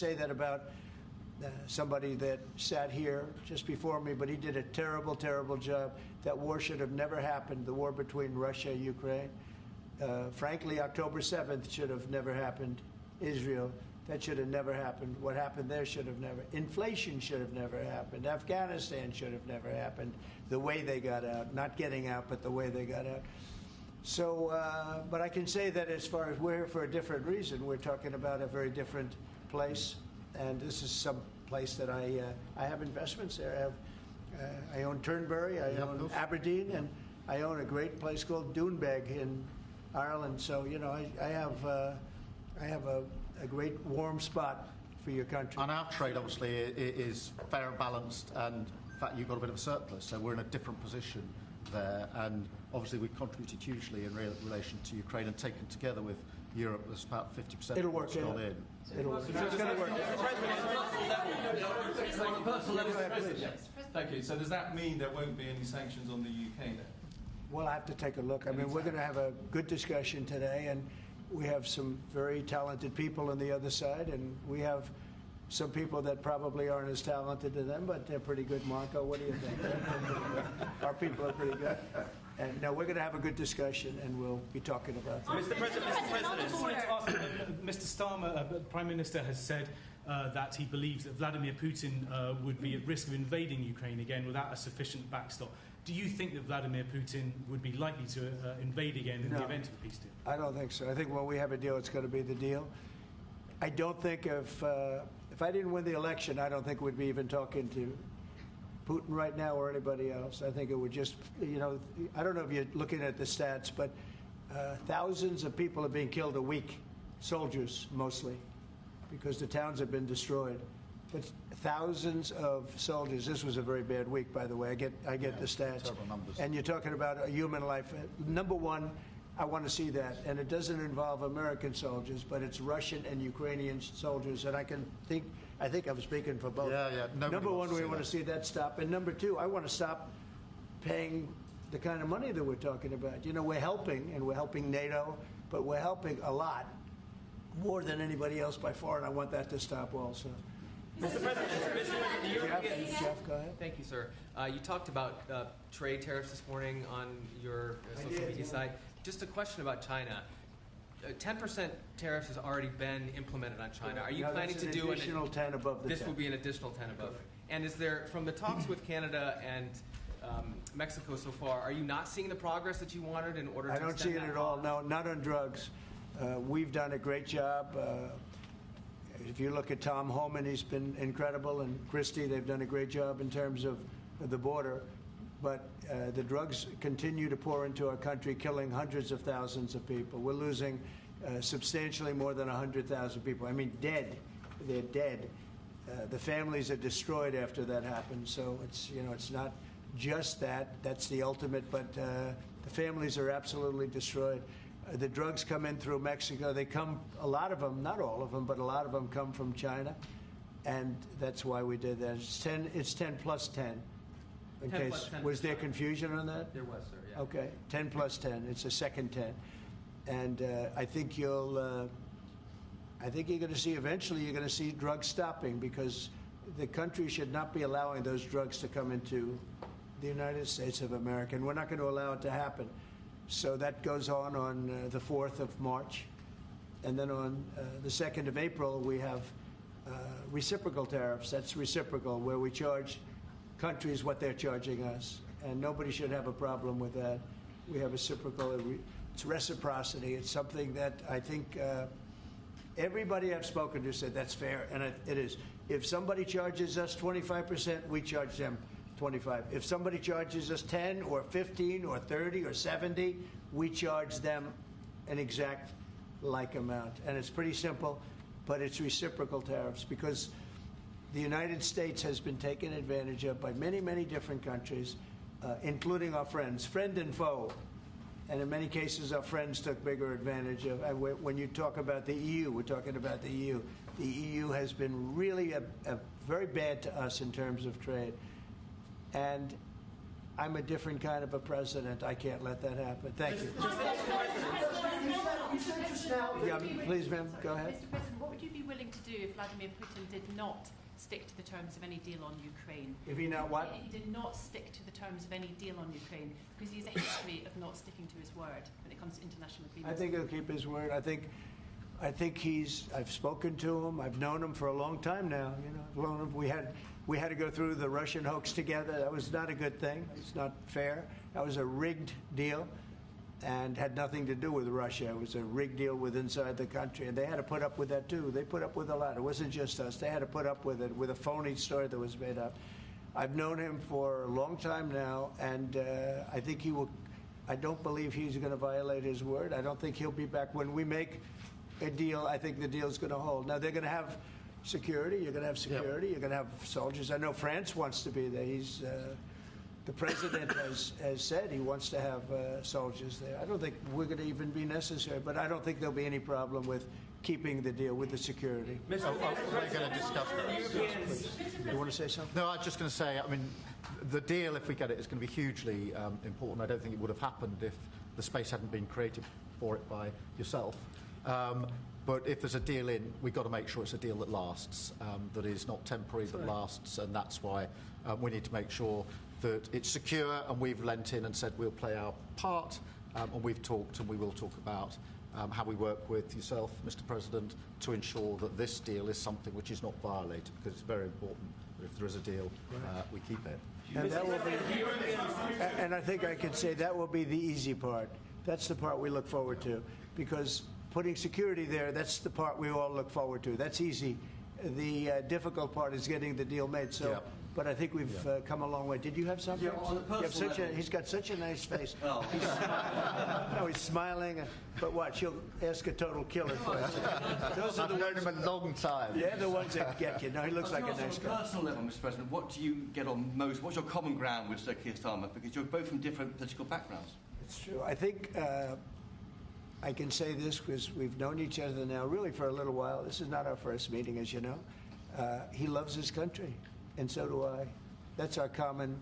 say that about somebody that sat here just before me, but he did a terrible, terrible job. That war should have never happened, the war between Russia and Ukraine. Frankly, October 7th should have never happened. Israel, that should have never happened. What happened there should have never. Inflation should have never happened. Afghanistan should have never happened. The way they got out, not getting out, but the way they got out. So, but I can say that as far as we're here for a different reason, we're talking about a very different place, and this is some place that I have investments there. I own Turnberry, I own Aberdeen, and I own a great place called Doonbeg in Ireland. So you know, I have a great warm spot for your country. And our trade obviously is fair and balanced, and in fact you've got a bit of a surplus, so we're in a different position there, and obviously we've contributed hugely in relation to Ukraine, and taken together with Europe, there's about 50% It'll work, gone in. It'll work. It's going to work. On a personal level, thank you. So does that mean there won't be any sanctions on the UK then? Well, I have to take a look. I mean, we're going to have a good discussion today, and we have some very talented people on the other side, and we have some people that probably aren't as talented as them, but they're pretty good. Marco, what do you think? Our people are pretty good. And no, we're going to have a good discussion, and we'll be talking about that. Mr. President, I just wanted to ask, Mr. Starmer, the Prime Minister has said that he believes that Vladimir Putin would be at risk of invading Ukraine again without a sufficient backstop. Do you think that Vladimir Putin would be likely to invade again in the event of a peace deal? I don't think so. I think when we have a deal, it's going to be the deal. I don't think if I didn't win the election, I don't think we'd be even talking to Putin right now or anybody else. I think it would just, you know, I don't know if you're looking at the stats, but thousands of people are being killed a week, soldiers mostly, because the towns have been destroyed. But thousands of soldiers. This was a very bad week, by the way. I get the stats. Terrible numbers. And you're talking about a human life. Number one, I want to see that, and it doesn't involve American soldiers, but it's Russian and Ukrainian soldiers, and I think I'm speaking for both. Yeah. Number one, we want to see that stop, and number two, I want to stop paying the kind of money that we're talking about. You know, we're helping, and we're helping NATO, but we're helping a lot, more than anybody else by far, and I want that to stop also. Mr. President, Jeff, go ahead. Thank you, sir. You talked about trade tariffs this morning on your social media site. Just a question about China. 10% tariffs has already been implemented on China. Are you planning to do an additional 10 above the 10? This will be an additional 10 above. And is there, from the talks with Canada and Mexico so far, are you not seeing the progress that you wanted in order to I don't see it at all. No, not on drugs. We've done a great job. If you look at Tom Homan, he's been incredible, and Christie, they've done a great job in terms of the border. But the drugs continue to pour into our country, killing hundreds of thousands of people. We're losing substantially more than 100,000 people. I mean, dead. They're dead. The families are destroyed after that happens. So it's, you know, it's not just that. That's the ultimate. But the families are absolutely destroyed. The drugs come in through Mexico. They come, a lot of them, not all of them, but a lot of them come from China. And that's why we did that. It's 10 plus 10. In 10 case, 10 was there confusion on that? There was, sir, yeah. Okay, 10 plus 10. It's a second 10. And I think you're going to see, eventually you're going to see drugs stopping, because the country should not be allowing those drugs to come into the United States of America. And we're not going to allow it to happen. So that goes on the 4th of March. And then on the 2nd of April, we have reciprocal tariffs. That's reciprocal, where we charge countries what they're charging us. And nobody should have a problem with that. We have reciprocal. It's reciprocity. It's something that I think everybody I've spoken to said that's fair, and it is. If somebody charges us 25%, we charge them 25. If somebody charges us 10 or 15 or 30 or 70, we charge them an exact like amount. And it's pretty simple, but it's reciprocal tariffs, because the United States has been taken advantage of by many, many different countries, including our friends, friend and foe. And in many cases, our friends took bigger advantage of. And when you talk about the EU, we're talking about the EU. The EU has been really very bad to us in terms of trade. And I'm a different kind of a president. I can't let that happen. Thank you. You said just now that... Yeah, please, ma'am, go ahead. Mr. President, what would you be willing to do if Vladimir Putin did not stick to the terms of any deal on Ukraine? If he not what? He did not stick to the terms of any deal on Ukraine because he has a history of not sticking to his word when it comes to international agreements. I think he'll keep his word. I think I've spoken to him. I've known him for a long time now. You know, I've known him. We had to go through the Russian hoax together. That was not a good thing. It's not fair. That was a rigged deal and had nothing to do with Russia. It was a rigged deal with inside the country, and they had to put up with that too. They put up with a lot. It wasn't just us. They had to put up with it, with a phony story that was made up. I've known him for a long time now, and I think he will. I don't believe he's going to violate his word. I don't think he'll be back. When we make a deal, I think the deal's going to hold. Now, they're going to have security. You're going to have security. Yep. You're going to have soldiers. I know France wants to be there. The president has said he wants to have soldiers there. I don't think we're going to even be necessary, but I don't think there'll be any problem with keeping the deal with the security. We're going to discuss that. You want to say something? No, I was just going to say, I mean, the deal, if we get it, is going to be hugely important. I don't think it would have happened if the space hadn't been created for it by yourself. But if there's a deal in, we've got to make sure it's a deal that lasts, that is not temporary, but lasts, and that's why we need to make sure that it's secure, and we've lent in and said we'll play our part, and we've talked and we will talk about how we work with yourself, Mr. President, to ensure that this deal is something which is not violated, because it's very important that if there is a deal, we keep it. And that will be, and I think I could say that will be the easy part. That's the part we look forward to, because putting security there, that's the part we all look forward to. That's easy. The difficult part is getting the deal made. So, but I think we've come a long way. Did you have something? Yeah, on a personal level. He's got such a nice face. Oh. He's smiling. But watch, he'll ask a total killer first. Those are the I've known ones. him a long time. They're the ones that get you. No, he looks like a nice On guy. a personal level, Mr. President, what do you get on most? What's your common ground with Sir Keir Starmer? Because you're both from different political backgrounds. It's true. I think I can say this because we've known each other now really for a little while. This is not our first meeting, as you know. He loves his country, and so do I. That's our common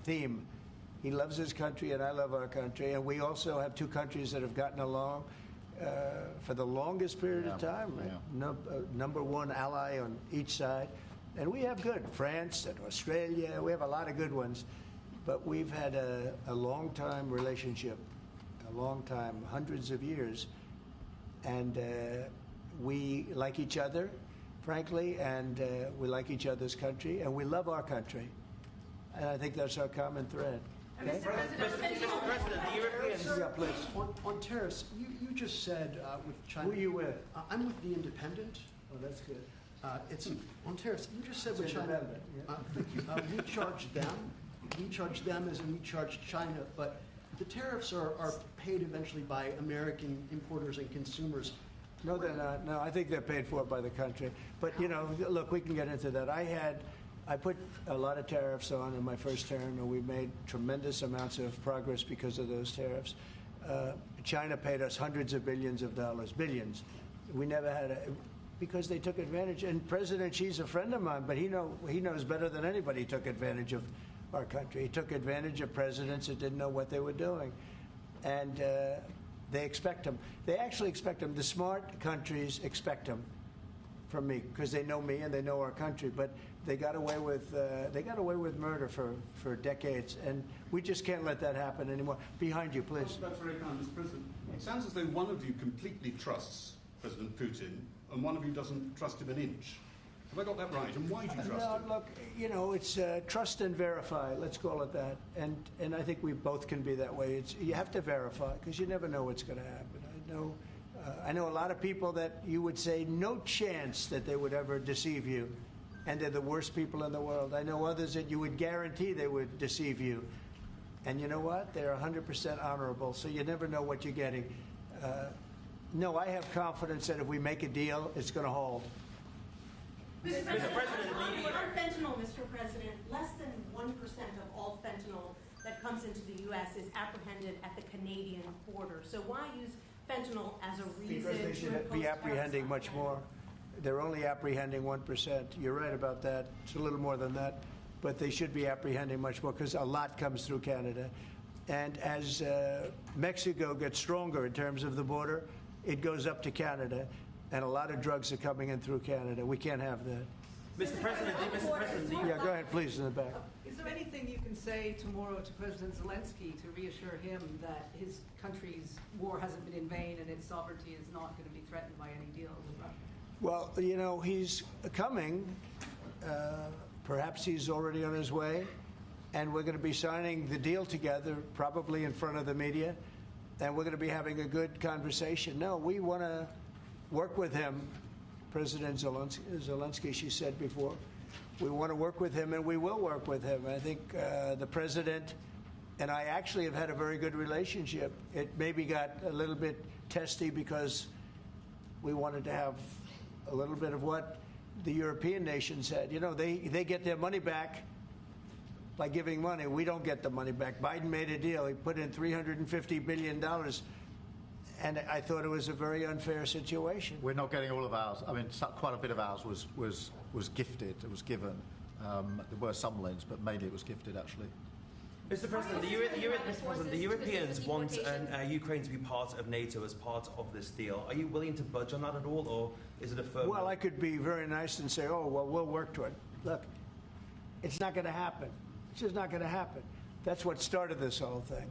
theme. He loves his country, and I love our country. And we also have two countries that have gotten along for the longest period of time. Right? Number one ally on each side. And we have good. France and Australia, we have a lot of good ones. But we've had a long-time relationship, a long time, hundreds of years. And we like each other, frankly, and we like each other's country, and we love our country. And I think that's our common thread. Okay? Mr. President, the Europeans... Yeah, please. On tariffs, you just said with China... Who are you with? I'm with The Independent. Oh, that's good. It's on tariffs. You just said with It's China... independent, yeah. we charge them. We charge them as in we charge China, but the tariffs are paid eventually by American importers and consumers. No, they're not. No, I think they're paid for by the country. But, you know, look, we can get into that. I put a lot of tariffs on in my first term, and we made tremendous amounts of progress because of those tariffs. China paid us hundreds of billions of dollars, billions. We never had because they took advantage. And President Xi's a friend of mine, but he knows better than anybody took advantage of our country. He took advantage of presidents that didn't know what they were doing. And they expect them. They actually expect them. The smart countries expect them from me because they know me and they know our country. But they got away with murder for decades, and we just can't let that happen anymore. Behind you, please. That's very kind, Mr. President. It sounds as though one of you completely trusts President Putin and one of you doesn't trust him an inch. Have I got that right? And why do you trust him? Look, you know, it's trust and verify. Let's call it that. And I think we both can be that way. You have to verify because you never know what's going to happen. I know a lot of people that you would say no chance that they would ever deceive you, and they're the worst people in the world. I know others that you would guarantee they would deceive you, and you know what? They're 100% honorable. So you never know what you're getting. No, I have confidence that if we make a deal, it's going to hold. Mr. President, on fentanyl, Mr. President, less than 1% of all fentanyl that comes into the U.S. is apprehended at the Canadian border. So why use fentanyl as a reason Because they should to be impose apprehending tariffs much on more. They're only apprehending 1%. You're right about that. It's a little more than that. But they should be apprehending much more because a lot comes through Canada. And as Mexico gets stronger in terms of the border, it goes up to Canada, and a lot of drugs are coming in through Canada. We can't have that. Mr. President, Yeah, go ahead, please, in the back. Is there anything you can say tomorrow to President Zelensky to reassure him that his country's war hasn't been in vain and its sovereignty is not going to be threatened by any deal with Russia? Well, you know, he's coming. Perhaps he's already on his way. And we're going to be signing the deal together, probably in front of the media. And we're going to be having a good conversation. No, we want to work with him, President Zelensky, she said before. We want to work with him, and we will work with him. I think the president and I actually have had a very good relationship. It maybe got a little bit testy because we wanted to have a little bit of what the European nations had. You know, they get their money back by giving money. We don't get the money back. Biden made a deal. He put in $350 billion. And I thought it was a very unfair situation. We're not getting all of ours. I mean, quite a bit of ours was gifted. It was given. There were some lends, but mainly it was gifted, actually. Mr. President, the Europeans want Ukraine to be part of NATO as part of this deal. Are you willing to budge on that at all, or is it a firm? Well, I could be very nice and say, oh, well, we'll work to it. Look, it's not going to happen. It's just not going to happen. That's what started this whole thing.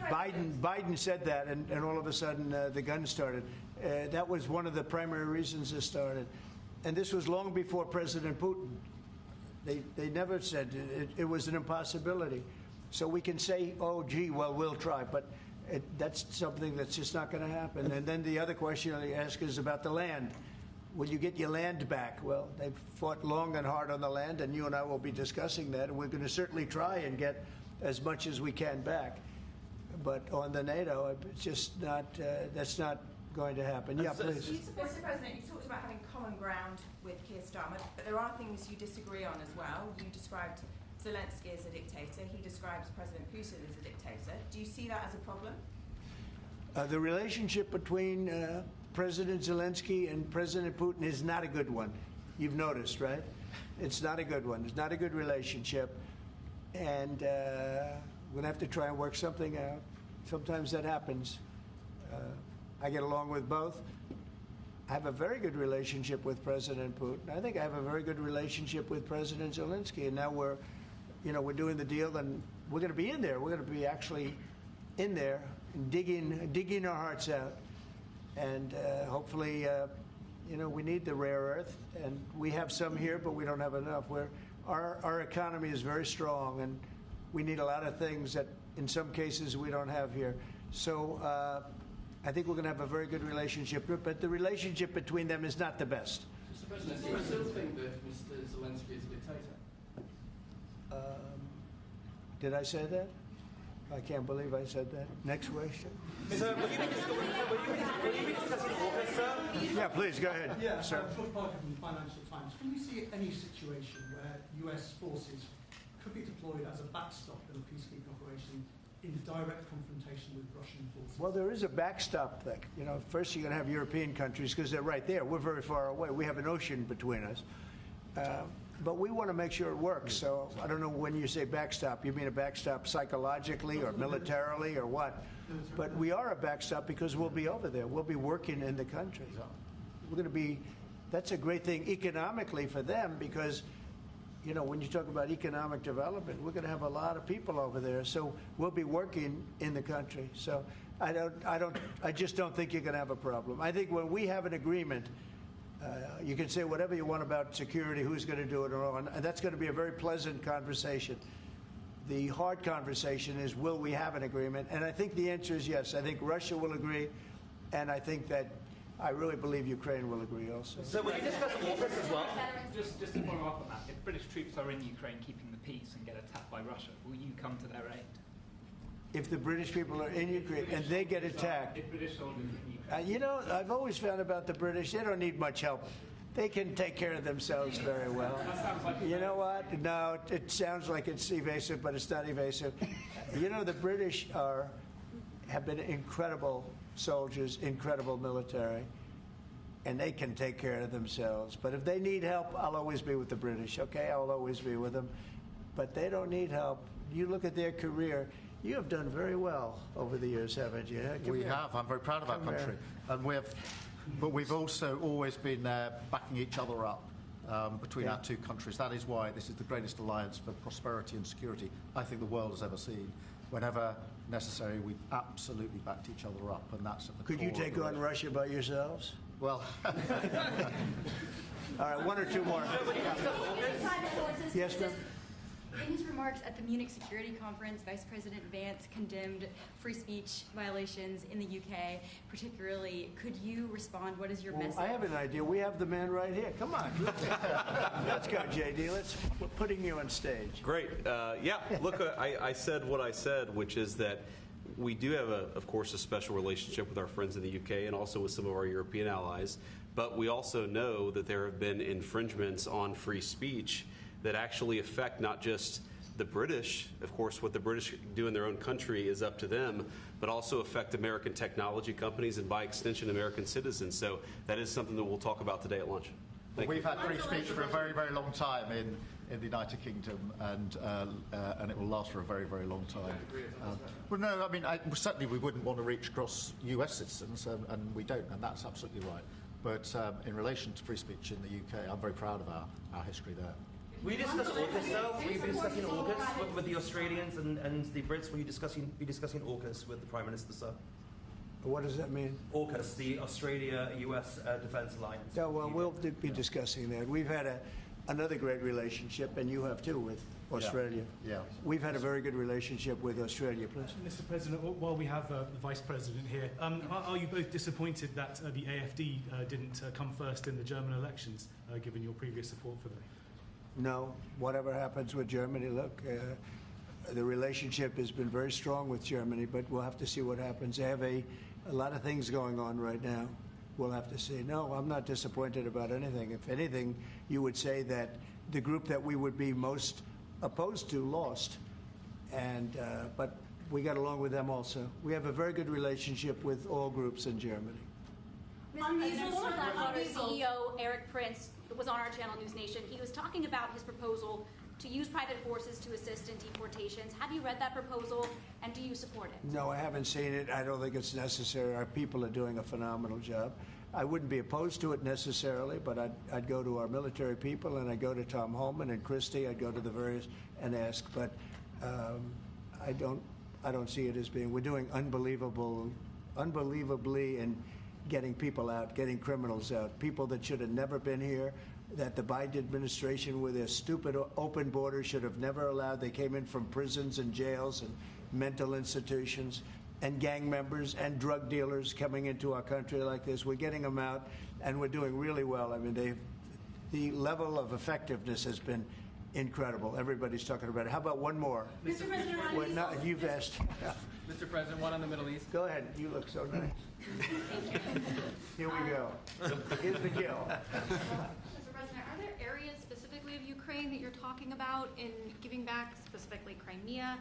Biden said that, and all of a sudden the gun started. That was one of the primary reasons it started. And this was long before President Putin. They never said it was an impossibility. So we can say, oh, gee, well, we'll try. But that's something that's just not going to happen. And then the other question I ask is about the land. Will you get your land back? Well, they've fought long and hard on the land, and you and I will be discussing that. And we're going to certainly try and get as much as we can back. But on the NATO, it's just not, that's not going to happen. Yeah, please. Mr. President, you talked about having common ground with Keir Starmer, but there are things you disagree on as well. You described Zelensky as a dictator. He describes President Putin as a dictator. Do you see that as a problem? The relationship between President Zelensky and President Putin is not a good one. You've noticed, right? It's not a good one. It's not a good relationship. And we're going to have to try and work something out. Sometimes that happens. I get along with both. I have a very good relationship with President Putin. I think I have a very good relationship with President Zelensky. And now we're doing the deal, and we're going to be in there. We're going to be actually in there and digging our hearts out. And hopefully, we need the rare earth, and we have some here, but we don't have enough. Our economy is very strong, and we need a lot of things that in some cases we don't have here. So I think we're going to have a very good relationship, but the relationship between them is not the best. Mr. President, do you still think that Mr. Zelensky is a dictator? Did I say that? I can't believe I said that. Next question. Sir, will you be discussing August, sir? Yeah, please, go ahead. Yeah, sir. George Parker from the Financial Times. Can you see any situation where US forces could be deployed as a backstop in a peacekeeping operation in direct confrontation with Russian forces? Well, there is a backstop thing. First you're going to have European countries because they're right there. We're very far away. We have an ocean between us. But we want to make sure it works. So I don't know when you say backstop. You mean a backstop psychologically or militarily or what? But we are a backstop because we'll be over there. We'll be working in the country. We're going to be. That's a great thing economically for them because, when you talk about economic development, we're going to have a lot of people over there. So we'll be working in the country. So I just don't think you're going to have a problem. I think when we have an agreement. You can say whatever you want about security, who's going to do it, and that's going to be a very pleasant conversation. The hard conversation is, will we have an agreement? And I think the answer is yes. I think Russia will agree, and I think that I really believe Ukraine will agree also. So will you discuss August as well? Just to follow up on that, if British troops are in Ukraine keeping the peace and get attacked by Russia, will you come to their aid? If the British people are in Ukraine and they get attacked. If British soldiers in Ukraine. I've always found about the British, they don't need much help. They can take care of themselves very well. You know what? No, it sounds like it's evasive, but it's not evasive. The British have been incredible soldiers, incredible military, and they can take care of themselves. But if they need help, I'll always be with the British, okay? I'll always be with them. But they don't need help. You look at their career. You have done very well over the years, haven't you? We have. I'm very proud of our country. And but we've also always been there backing each other up between our two countries. That is why this is the greatest alliance for prosperity and security I think the world has ever seen. Whenever necessary, we've absolutely backed each other up, and that's at the core. Could you take on Russia by yourselves? Well... All right, one or two more. Yes, ma'am? In his remarks at the Munich Security Conference, Vice President Vance condemned free speech violations in the UK, particularly. Could you respond? What is your message? I have an idea. We have the man right here. Come on. Let's go, JD. We're putting you on stage. Great. Look, I said what I said, which is that we do have, of course, a special relationship with our friends in the UK and also with some of our European allies. But we also know that there have been infringements on free speech that actually affect not just the British. Of course, what the British do in their own country is up to them, but also affect American technology companies and, by extension, American citizens. So that is something that we'll talk about today at lunch. We've had free speech for a very, very long time in the United Kingdom, and it will last for a very, very long time. Well, no, I mean, certainly we wouldn't want to reach across US citizens, and we don't, and that's absolutely right. But in relation to free speech in the UK, I'm very proud of our history there. Will you discuss AUKUS, though? Will you be discussing AUKUS with the Australians and the Brits? Will you be discussing AUKUS with the Prime Minister, sir? What does that mean? AUKUS, the Australia-US Defence Alliance. Yeah, well, we'll be discussing that. We've had another great relationship, and you have too, with Australia. Yeah. We've had a very good relationship with Australia, please. Mr. President, while we have the Vice President here, are you both disappointed that the AfD didn't come first in the German elections, given your previous support for them? No. Whatever happens with Germany, look, the relationship has been very strong with Germany, but we'll have to see what happens. They have a lot of things going on right now. We'll have to see. No, I'm not disappointed about anything. If anything, you would say that the group that we would be most opposed to lost, but we got along with them also. We have a very good relationship with all groups in Germany. Former Blackwater CEO Eric Prince was on our channel News Nation. He was talking about his proposal to use private forces to assist in deportations. Have you read that proposal, and do you support it? No, I haven't seen it. I don't think it's necessary. Our people are doing a phenomenal job. I wouldn't be opposed to it necessarily, but I'd go to our military people, and I'd go to Tom Homan and Christie. I'd go to the various and ask, but I don't see it as being. We're doing unbelievably in getting people out, getting criminals out, people that should have never been here, that the Biden administration with their stupid open borders should have never allowed. They came in from prisons and jails and mental institutions, and gang members and drug dealers coming into our country like this. We're getting them out, and we're doing really well. I mean, the level of effectiveness has been incredible. Everybody's talking about it. How about one more? Mr. President, you've asked. Mr. President, one on the Middle East. Go ahead. You look so nice. Here we go. Here's the kill. Mr. President, are there areas specifically of Ukraine that you're talking about in giving back, specifically Crimea?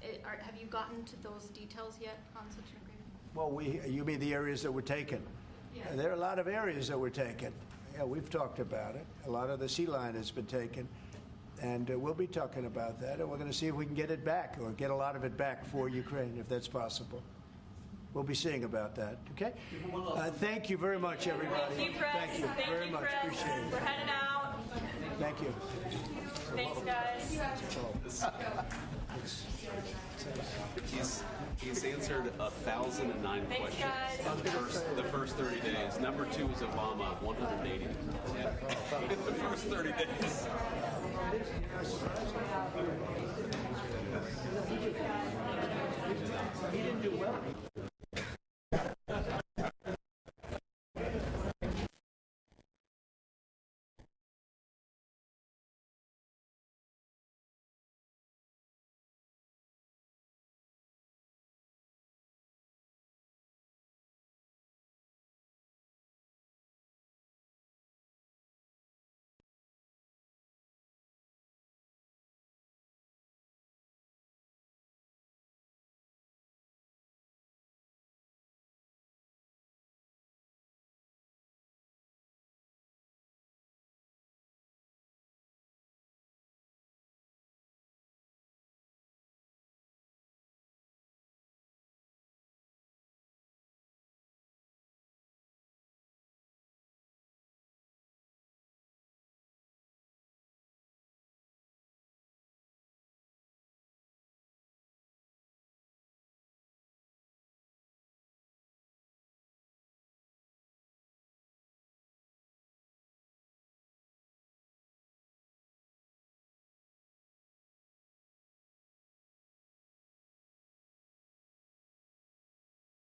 Have you gotten to those details yet on such an agreement? Well, you mean the areas that were taken? Yes. There are a lot of areas that were taken. Yeah, we've talked about it. A lot of the sea line has been taken. And we'll be talking about that, and we're going to see if we can get it back or get a lot of it back for Ukraine, if that's possible. We'll be seeing about that, okay? Thank you very much, everybody. Thank you, Chris. Thank you very much. Chris. Appreciate it. We're headed out. Thank you. Thanks, guys. He's answered 1,009 Thanks, questions the first 30 days. Number 2 is Obama, 180. The first 30 days. He didn't do well.